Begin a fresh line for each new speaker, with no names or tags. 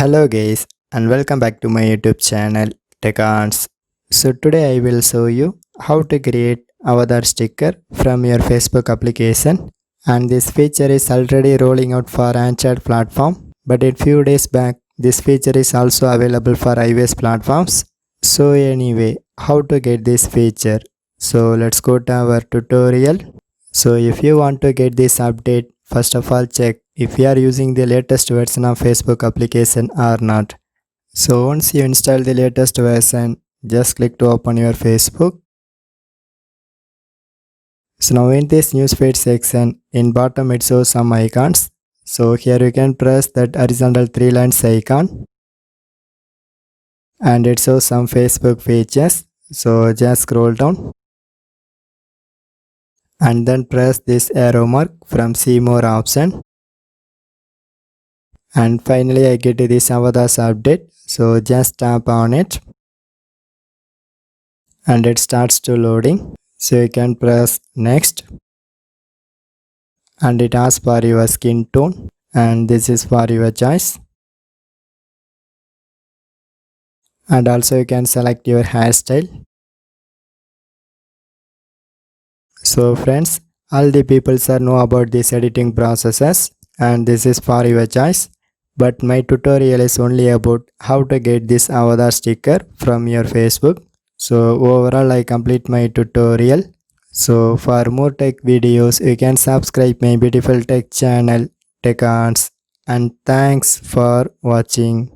Hello guys and welcome back to my YouTube channel TechArts. So today I will show you how to create avatar sticker from your Facebook application, and this feature is already rolling out for Android platform, but a few days back this feature is also available for iOS platforms. So anyway, how to get this feature? So let's go to our tutorial. So if you want to get this update, first of all check if you are using the latest version of Facebook application or not. So once you install the latest version, just click to open your Facebook. So now in this newsfeed section, in bottom it shows some icons. So here you can press that horizontal 3 lines icon and it shows some Facebook features. So just scroll down and then press this arrow mark from see more option. And finally I get this avatars update, so just tap on it and it starts to loading. So you can press next and it asks for your skin tone and this is for your choice, and also you can select your hairstyle. So friends, all the people know about these editing processes and this is for your choice, but my tutorial is only about how to get this avatar sticker from your Facebook. So overall I complete my tutorial. So for more tech videos you can subscribe my beautiful tech channel TechArts, and thanks for watching.